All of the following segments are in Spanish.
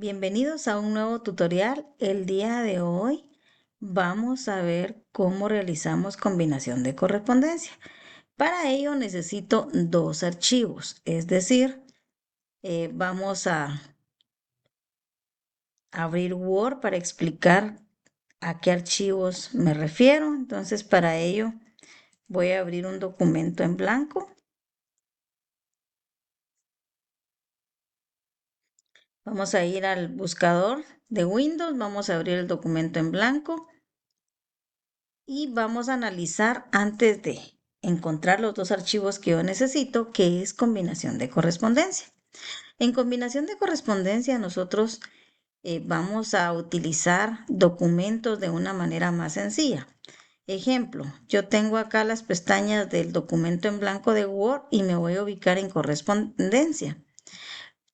Bienvenidos a un nuevo tutorial. El día de hoy vamos a ver cómo realizamos combinación de correspondencia. Para ello necesito dos archivos, es decir, vamos a abrir Word para explicar a qué archivos me refiero. Entonces, para ello voy a abrir un documento en blanco. Vamos a ir al buscador de Windows, vamos a abrir el documento en blanco y vamos a analizar antes de encontrar los dos archivos que yo necesito, que es combinación de correspondencia. En combinación de correspondencia nosotros vamos a utilizar documentos de una manera más sencilla. Ejemplo, yo tengo acá las pestañas del documento en blanco de Word y me voy a ubicar en correspondencia.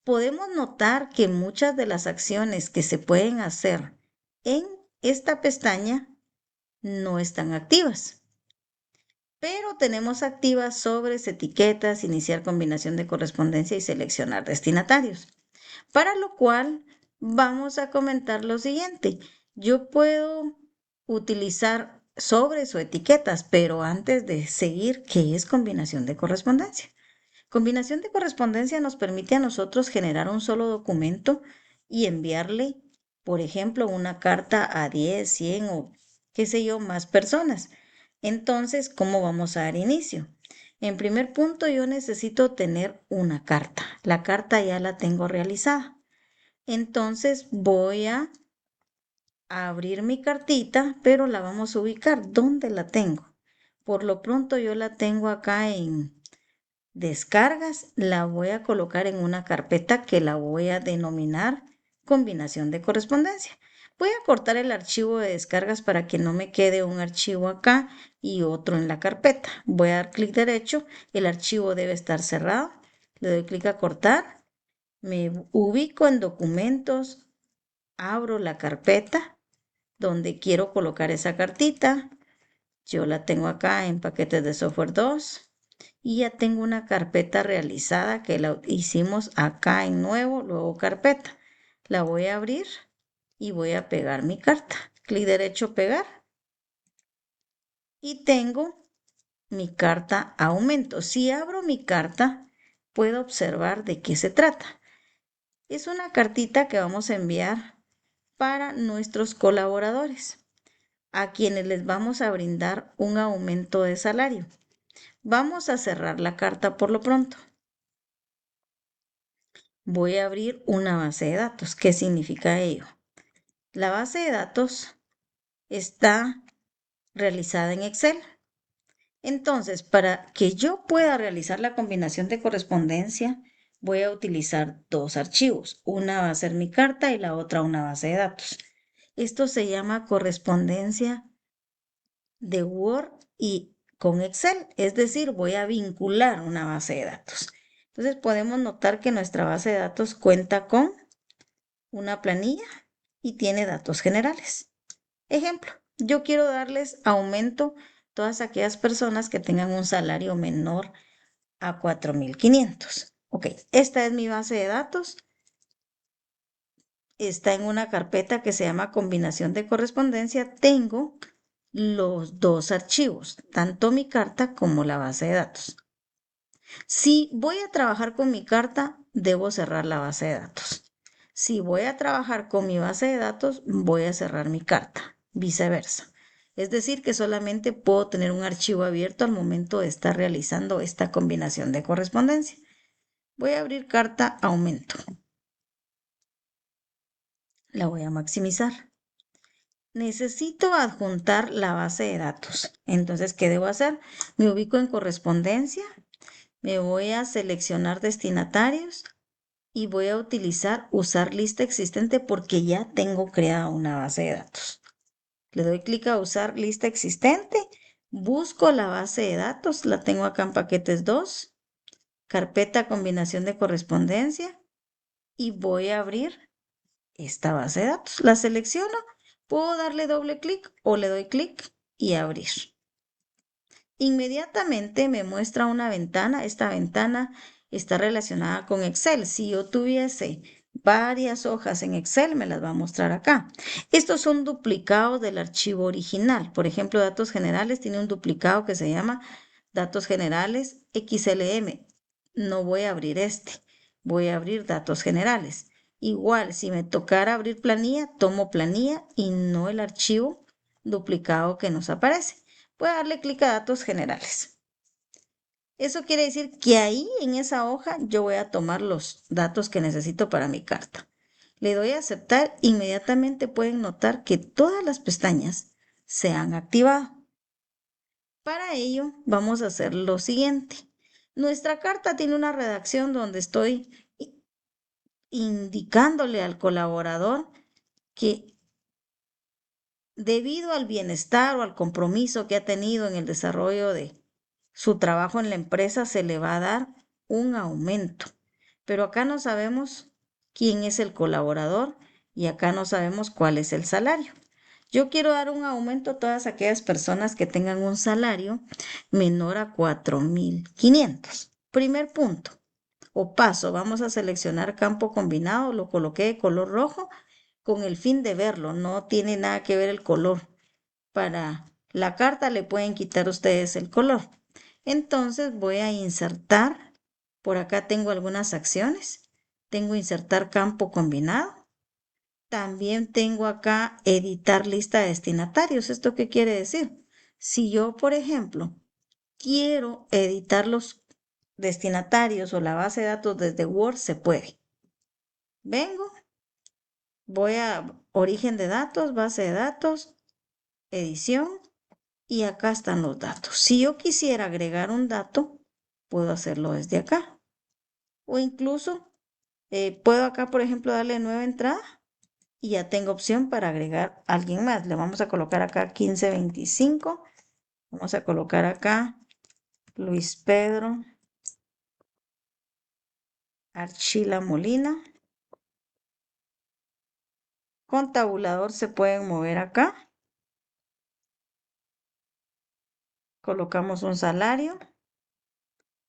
Podemos notar que muchas de las acciones que se pueden hacer en esta pestaña no están activas. Pero tenemos activas sobres, etiquetas, iniciar combinación de correspondencia y seleccionar destinatarios. Para lo cual vamos a comentar lo siguiente. Yo puedo utilizar sobres o etiquetas, pero antes de seguir, ¿qué es combinación de correspondencia? Combinación de correspondencia nos permite a nosotros generar un solo documento y enviarle, por ejemplo, una carta a 10, 100 o qué sé yo, más personas. Entonces, ¿cómo vamos a dar inicio? En primer punto, yo necesito tener una carta. La carta ya la tengo realizada. Entonces, voy a abrir mi cartita, pero la vamos a ubicar. ¿Dónde la tengo? Por lo pronto, yo la tengo acá en descargas, la voy a colocar en una carpeta que la voy a denominar combinación de correspondencia. Voy a cortar el archivo de descargas para que no me quede un archivo acá y otro en la carpeta. Voy a dar clic derecho, el archivo debe estar cerrado. Le doy clic a cortar, me ubico en documentos, abro la carpeta donde quiero colocar esa cartita. Yo la tengo acá en paquetes de software 2 y ya tengo una carpeta realizada que la hicimos acá en nuevo, luego carpeta. La voy a abrir y voy a pegar mi carta. Clic derecho, pegar. Y tengo mi carta aumento. Si abro mi carta, puedo observar de qué se trata. Es una cartita que vamos a enviar para nuestros colaboradores, a quienes les vamos a brindar un aumento de salario. Vamos a cerrar la carta por lo pronto. Voy a abrir una base de datos. ¿Qué significa ello? La base de datos está realizada en Excel. Entonces, para que yo pueda realizar la combinación de correspondencia, voy a utilizar dos archivos. Una va a ser mi carta y la otra una base de datos. Esto se llama correspondencia de Word y con Excel, es decir, voy a vincular una base de datos. Entonces podemos notar que nuestra base de datos cuenta con una planilla y tiene datos generales. Ejemplo, yo quiero darles aumento a todas aquellas personas que tengan un salario menor a 4,500. Ok, esta es mi base de datos. Está en una carpeta que se llama combinación de correspondencia. Tengo los dos archivos, tanto mi carta como la base de datos. Si voy a trabajar con mi carta, debo cerrar la base de datos. Si voy a trabajar con mi base de datos, voy a cerrar mi carta, viceversa. Es decir, que solamente puedo tener un archivo abierto al momento de estar realizando esta combinación de correspondencia. Voy a abrir carta aumento. La voy a maximizar. Necesito adjuntar la base de datos. Entonces, ¿qué debo hacer? Me ubico en correspondencia, me voy a seleccionar destinatarios y voy a utilizar usar lista existente porque ya tengo creada una base de datos. Le doy clic a usar lista existente, busco la base de datos, la tengo acá en paquetes 2, carpeta combinación de correspondencia y voy a abrir esta base de datos. La selecciono, puedo darle doble clic o le doy clic y abrir. Inmediatamente me muestra una ventana. Esta ventana está relacionada con Excel. Si yo tuviese varias hojas en Excel, me las va a mostrar acá. Estos son duplicados del archivo original. Por ejemplo, datos generales tiene un duplicado que se llama datos generales XLM. No voy a abrir este, voy a abrir datos generales. Igual, si me tocara abrir planilla, tomo planilla y no el archivo duplicado que nos aparece. Voy a darle clic a datos generales. Eso quiere decir que ahí en esa hoja yo voy a tomar los datos que necesito para mi carta. Le doy a aceptar, inmediatamente pueden notar que todas las pestañas se han activado. Para ello vamos a hacer lo siguiente. Nuestra carta tiene una redacción donde estoy indicándole al colaborador que debido al bienestar o al compromiso que ha tenido en el desarrollo de su trabajo en la empresa, se le va a dar un aumento. Pero acá no sabemos quién es el colaborador y acá no sabemos cuál es el salario. Yo quiero dar un aumento a todas aquellas personas que tengan un salario menor a 4.500. Primer punto o paso, vamos a seleccionar campo combinado, lo coloqué de color rojo con el fin de verlo, no tiene nada que ver el color. Para la carta le pueden quitar ustedes el color. Entonces voy a insertar, por acá tengo algunas acciones, tengo insertar campo combinado. También tengo acá editar lista de destinatarios. ¿Esto qué quiere decir? Si yo, por ejemplo, quiero editar los destinatarios o la base de datos desde Word, se puede. Vengo, voy a origen de datos, base de datos, edición y acá están los datos. Si yo quisiera agregar un dato, puedo hacerlo desde acá. O incluso puedo acá, por ejemplo, darle nueva entrada y ya tengo opción para agregar a alguien más. Le vamos a colocar acá 1525. Vamos a colocar acá Luis Pedro Archila Molina. Con tabulador se pueden mover acá. Colocamos un salario.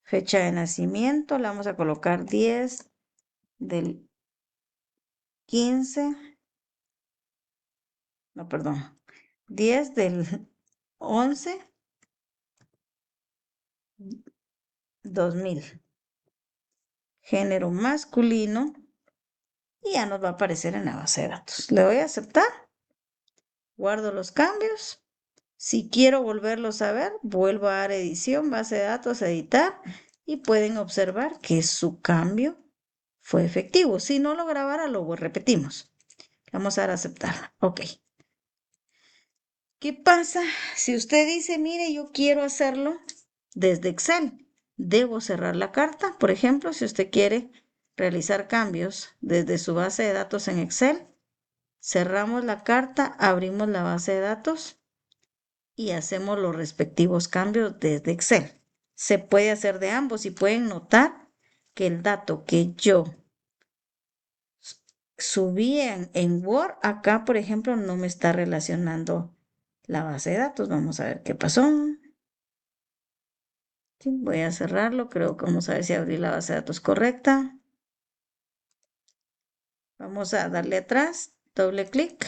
Fecha de nacimiento. Le vamos a colocar 10 del 15. No, perdón. 10 del 11 2000. Género masculino. Y ya nos va a aparecer en la base de datos. Le doy a aceptar. Guardo los cambios. Si quiero volverlos a ver, vuelvo a dar edición, base de datos, editar. Y pueden observar que su cambio fue efectivo. Si no lo grabara, lo repetimos. Vamos a dar a aceptar. Ok. ¿Qué pasa si usted dice, mire, yo quiero hacerlo desde Excel? Debo cerrar la carta. Por ejemplo, si usted quiere realizar cambios desde su base de datos en Excel, cerramos la carta, abrimos la base de datos y hacemos los respectivos cambios desde Excel. Se puede hacer de ambos y pueden notar que el dato que yo subí en Word, acá, por ejemplo, no me está relacionando la base de datos. Vamos a ver qué pasó. Sí, voy a cerrarlo. Creo que vamos a ver si abrí la base de datos correcta. Vamos a darle atrás, doble clic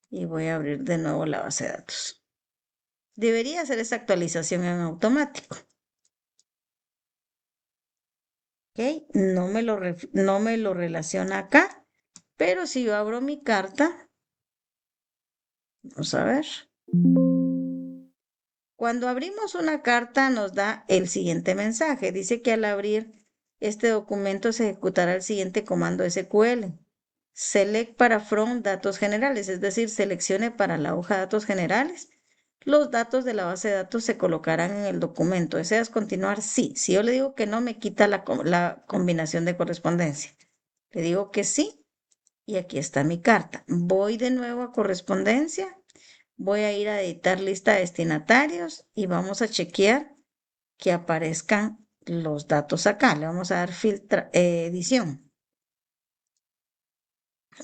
y voy a abrir de nuevo la base de datos. Debería hacer esa actualización en automático. ¿Ok? No me lo relaciona acá, pero si yo abro mi carta, vamos a ver. Cuando abrimos una carta nos da el siguiente mensaje. Dice que al abrir este documento se ejecutará el siguiente comando SQL. Select para from datos generales, es decir, seleccione para la hoja de datos generales. Los datos de la base de datos se colocarán en el documento. ¿Deseas continuar? Sí. Si yo le digo que no, me quita la combinación de correspondencia. Le digo que sí y aquí está mi carta. Voy de nuevo a correspondencia. Voy a ir a editar lista de destinatarios y vamos a chequear que aparezcan los datos acá. Le vamos a dar edición.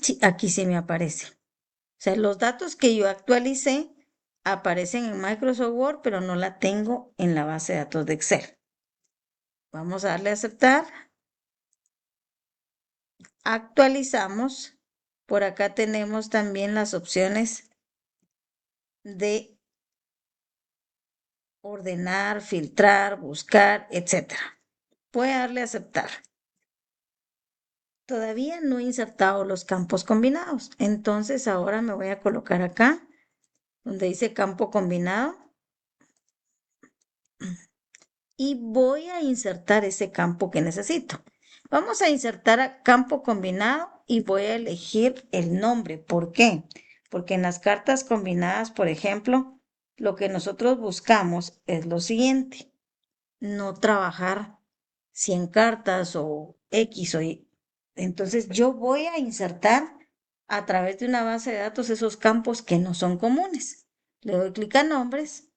Sí, aquí sí me aparece. O sea, los datos que yo actualicé aparecen en Microsoft Word, pero no la tengo en la base de datos de Excel. Vamos a darle a aceptar. actualizamos. Por acá tenemos también las opciones de ordenar, filtrar, buscar, etc. Voy a darle a aceptar. Todavía no he insertado los campos combinados. Entonces ahora me voy a colocar acá donde dice campo combinado y voy a insertar ese campo que necesito. Vamos a insertar a campo combinado y voy a elegir el nombre. ¿Por qué? Porque en las cartas combinadas, por ejemplo, lo que nosotros buscamos es lo siguiente: no trabajar 100 cartas o X o Y. Entonces yo voy a insertar a través de una base de datos esos campos que no son comunes. Le doy clic a nombres,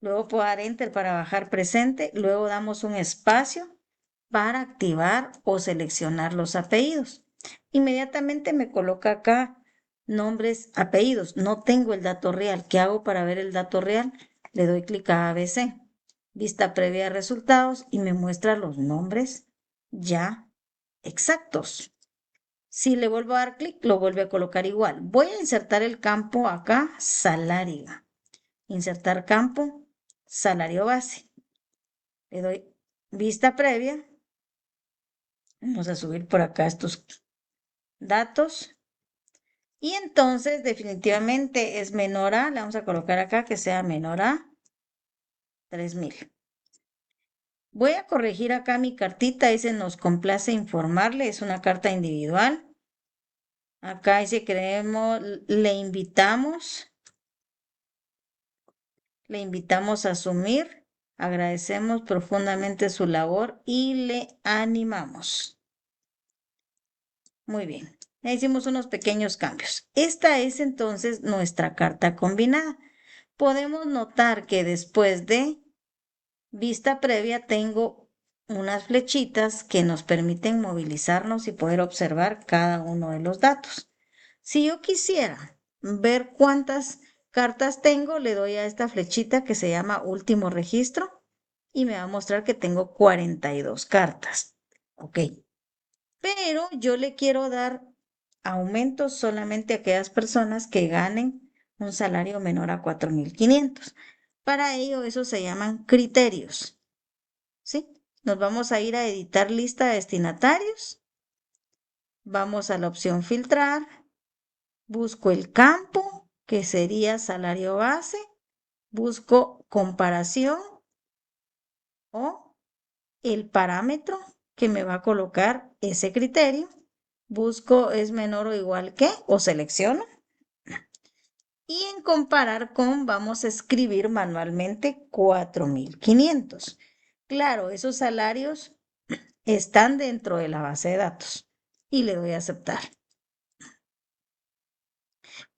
luego puedo dar enter para bajar presente, luego damos un espacio para activar o seleccionar los apellidos. Inmediatamente me coloca acá nombres, apellidos. No tengo el dato real. ¿Qué hago para ver el dato real? Le doy clic a ABC, vista previa de resultados, y me muestra los nombres ya exactos. Si le vuelvo a dar clic, lo vuelve a colocar igual. Voy a insertar el campo acá, salario. Insertar campo, salario base. Le doy vista previa. Vamos a subir por acá estos datos. Y entonces definitivamente es menor a, le vamos a colocar acá que sea menor a 3000. Voy a corregir acá mi cartita, dice nos complace informarle, es una carta individual. Acá dice creemos, le invitamos a asumir, agradecemos profundamente su labor y le animamos. Muy bien, ya hicimos unos pequeños cambios. Esta es entonces nuestra carta combinada. Podemos notar que después de vista previa tengo unas flechitas que nos permiten movilizarnos y poder observar cada uno de los datos. Si yo quisiera ver cuántas cartas tengo, le doy a esta flechita que se llama último registro y me va a mostrar que tengo 42 cartas. Ok. Pero yo le quiero dar aumentos solamente a aquellas personas que ganen un salario menor a 4500. Para ello, eso se llaman criterios. ¿Sí? Nos vamos a ir a editar lista de destinatarios. Vamos a la opción filtrar. Busco el campo, que sería salario base. Busco comparación o el parámetro que me va a colocar ese criterio. Busco es menor o igual que o selecciono. Y en comparar con vamos a escribir manualmente 4500. Claro, esos salarios están dentro de la base de datos y le doy a aceptar.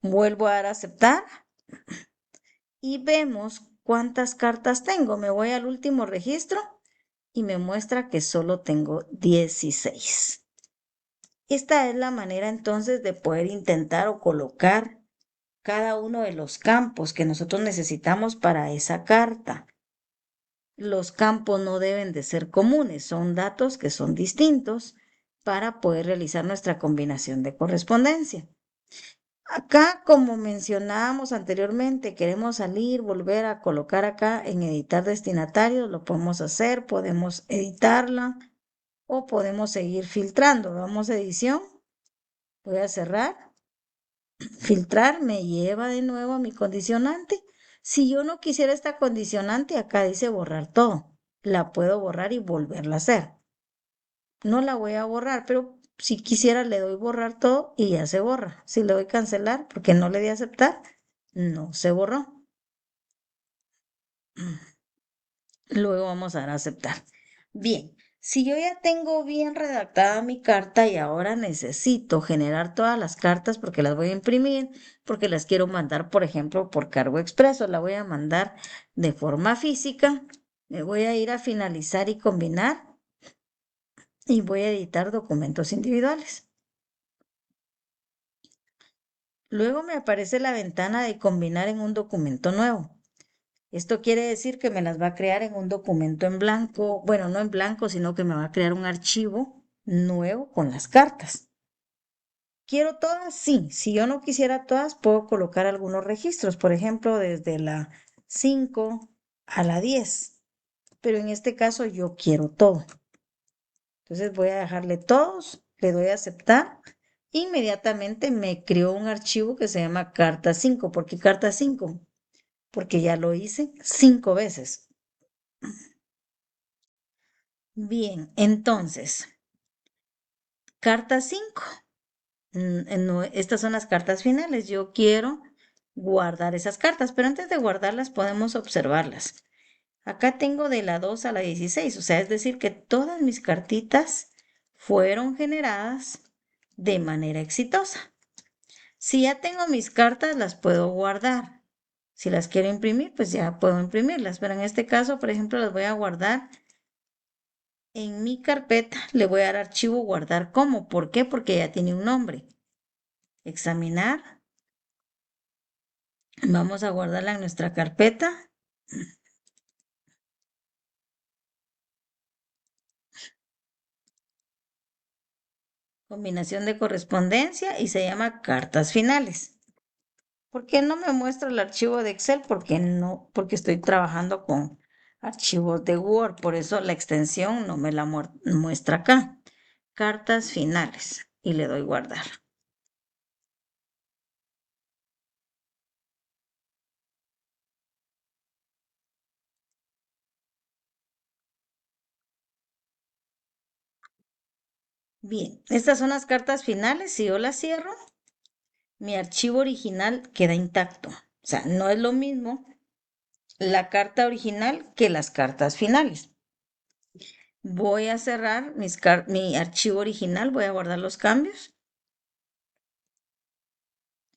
Vuelvo a dar a aceptar y vemos cuántas cartas tengo. Me voy al último registro y me muestra que solo tengo 16. Esta es la manera entonces de poder intentar o colocar cada uno de los campos que nosotros necesitamos para esa carta. Los campos no deben de ser comunes, son datos que son distintos para poder realizar nuestra combinación de correspondencia. Acá, como mencionábamos anteriormente, queremos salir, volver a colocar acá en editar destinatarios, lo podemos hacer, podemos editarla o podemos seguir filtrando. Vamos a edición, voy a cerrar, filtrar, me lleva de nuevo a mi condicionante. Si yo no quisiera esta condicionante, acá dice borrar todo. La puedo borrar y volverla a hacer. No la voy a borrar, pero si quisiera le doy borrar todo y ya se borra. Si le doy cancelar porque no le di a aceptar, no se borró. Luego vamos a dar a aceptar. Bien, si yo ya tengo bien redactada mi carta y ahora necesito generar todas las cartas porque las voy a imprimir, porque las quiero mandar, por ejemplo, por cargo expreso, la voy a mandar de forma física, me voy a ir a finalizar y combinar y voy a editar documentos individuales. Luego me aparece la ventana de combinar en un documento nuevo. Esto quiere decir que me las va a crear en un documento en blanco, bueno, no en blanco, sino que me va a crear un archivo nuevo con las cartas. ¿Quiero todas? Sí. Si yo no quisiera todas, puedo colocar algunos registros, por ejemplo, desde la 5 a la 10. Pero en este caso yo quiero todo. Entonces voy a dejarle todos, le doy a aceptar. Inmediatamente me creó un archivo que se llama carta 5. ¿Por qué carta 5? Porque ya lo hice 5 veces. Bien, entonces, carta 5. Estas son las cartas finales. Yo quiero guardar esas cartas, pero antes de guardarlas podemos observarlas. Acá tengo de la 2 a la 16, o sea, es decir, que todas mis cartitas fueron generadas de manera exitosa. Si ya tengo mis cartas, las puedo guardar. Si las quiero imprimir, pues ya puedo imprimirlas, pero en este caso, por ejemplo, las voy a guardar en mi carpeta. Le voy a dar archivo guardar como. ¿Por qué? Porque ya tiene un nombre. Examinar. Vamos a guardarla en nuestra carpeta. Combinación de correspondencia y se llama cartas finales. ¿Por qué no me muestra el archivo de Excel? Porque no, porque estoy trabajando con archivos de Word, por eso la extensión no me la muestra acá. Cartas finales y le doy guardar. Bien, estas son las cartas finales. Si yo las cierro, mi archivo original queda intacto. O sea, no es lo mismo la carta original que las cartas finales. Voy a cerrar mi archivo original, voy a guardar los cambios.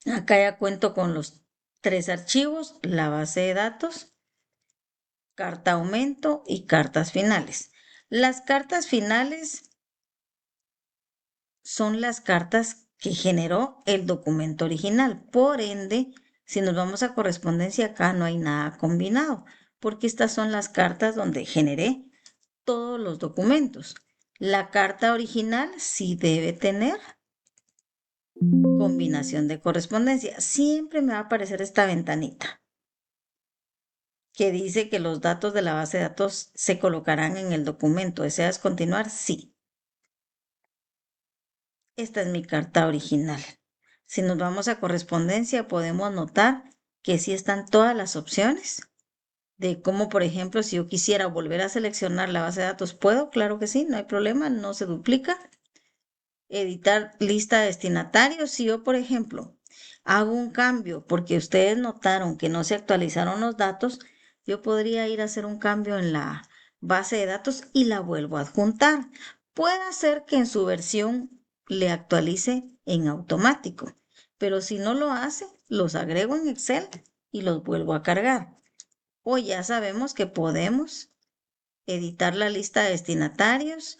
Acá ya cuento con los 3 archivos, la base de datos, carta aumento y cartas finales. Las cartas finales son las cartas que generó el documento original. Por ende, si nos vamos a correspondencia, acá no hay nada combinado, porque estas son las cartas donde generé todos los documentos. La carta original sí debe tener combinación de correspondencia. Siempre me va a aparecer esta ventanita que dice que los datos de la base de datos se colocarán en el documento. ¿Deseas continuar? Sí. Esta es mi carta original. Si nos vamos a correspondencia, podemos notar que sí están todas las opciones de cómo, por ejemplo, si yo quisiera volver a seleccionar la base de datos, ¿puedo? Claro que sí, no hay problema, no se duplica. Editar lista de destinatarios. Si yo, por ejemplo, hago un cambio porque ustedes notaron que no se actualizaron los datos, yo podría ir a hacer un cambio en la base de datos y la vuelvo a adjuntar. Puede ser que en su versión le actualice en automático, pero si no lo hace, los agrego en Excel y los vuelvo a cargar. O ya sabemos que podemos editar la lista de destinatarios,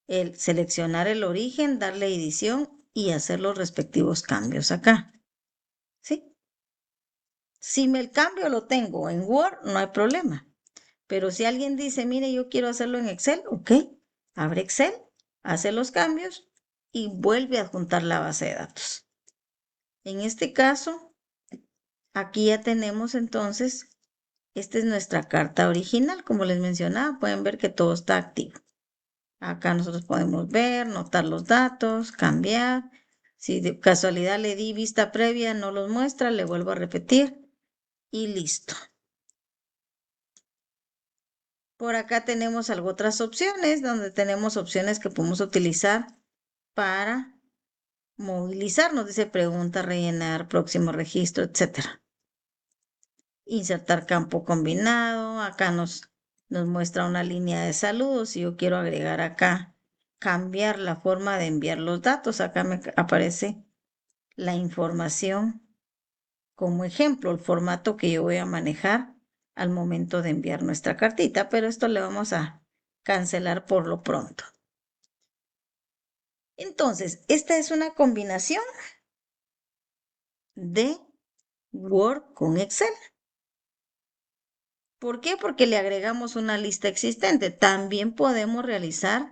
el seleccionar el origen, darle edición y hacer los respectivos cambios acá. ¿Sí? Si el cambio lo tengo en Word, no hay problema. Pero si alguien dice, mire, yo quiero hacerlo en Excel, ok, abre Excel, hace los cambios y vuelve a adjuntar la base de datos. En este caso, aquí ya tenemos entonces, esta es nuestra carta original. Como les mencionaba, pueden ver que todo está activo. Acá nosotros podemos ver, notar los datos, cambiar. Si de casualidad le di vista previa, no los muestra, le vuelvo a repetir y listo. Por acá tenemos algo otras opciones, donde tenemos opciones que podemos utilizar para movilizarnos. Dice pregunta, rellenar, próximo registro, etcétera. Insertar campo combinado. Acá nos muestra una línea de saludos. Si yo quiero agregar acá, cambiar la forma de enviar los datos, acá me aparece la información como ejemplo, el formato que yo voy a manejar al momento de enviar nuestra cartita, pero esto le vamos a cancelar por lo pronto. Entonces, esta es una combinación de Word con Excel. ¿Por qué? Porque le agregamos una lista existente. También podemos realizar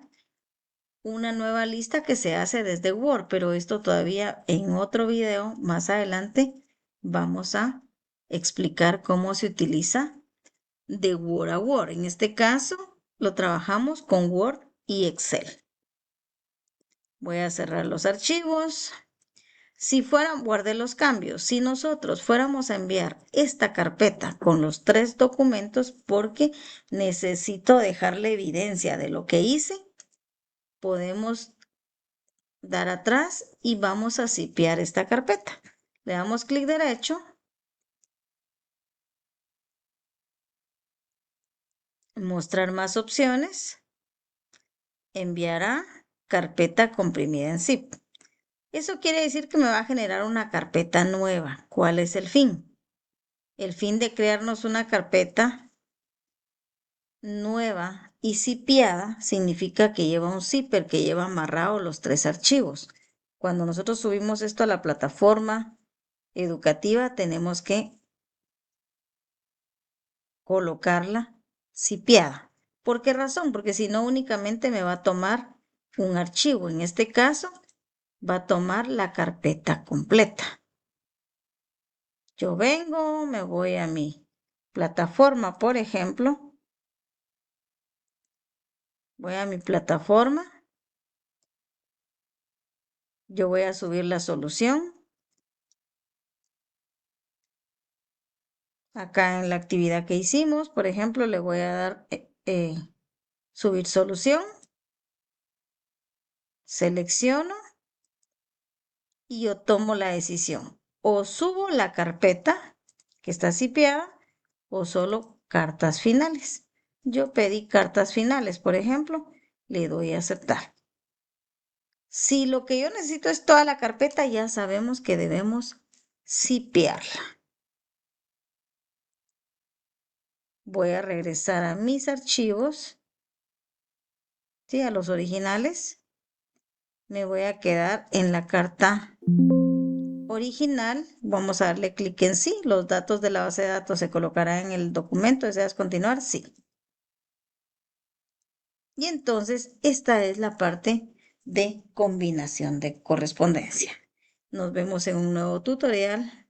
una nueva lista que se hace desde Word, pero esto todavía en otro video más adelante vamos a explicar cómo se utiliza de Word a Word. En este caso lo trabajamos con Word y Excel. Voy a cerrar los archivos. Si guardé los cambios, si nosotros fuéramos a enviar esta carpeta con los 3 documentos porque necesito dejarle evidencia de lo que hice, podemos dar atrás y vamos a zipear esta carpeta. Le damos clic derecho, mostrar más opciones, enviar a carpeta comprimida en zip. Eso quiere decir que me va a generar una carpeta nueva. ¿Cuál es el fin? El fin de crearnos una carpeta nueva y zipeada significa que lleva un zipper que lleva amarrado los 3 archivos. Cuando nosotros subimos esto a la plataforma educativa, tenemos que colocarla zipeada. ¿Por qué razón? Porque si no, únicamente me va a tomar un archivo. En este caso, va a tomar la carpeta completa. Yo vengo, me voy a mi plataforma, por ejemplo. Voy a mi plataforma. Yo voy a subir la solución. Acá en la actividad que hicimos, por ejemplo, le voy a dar subir solución. Selecciono y yo tomo la decisión. O subo la carpeta que está zipeada o solo cartas finales. Yo pedí cartas finales, por ejemplo, le doy a aceptar. Si lo que yo necesito es toda la carpeta, ya sabemos que debemos zipearla. Voy a regresar a mis archivos, ¿sí? A los originales. Me voy a quedar en la carta original. Vamos a darle clic en sí. Los datos de la base de datos se colocarán en el documento. ¿Deseas continuar? Sí. Y entonces esta es la parte de combinación de correspondencia. Nos vemos en un nuevo tutorial.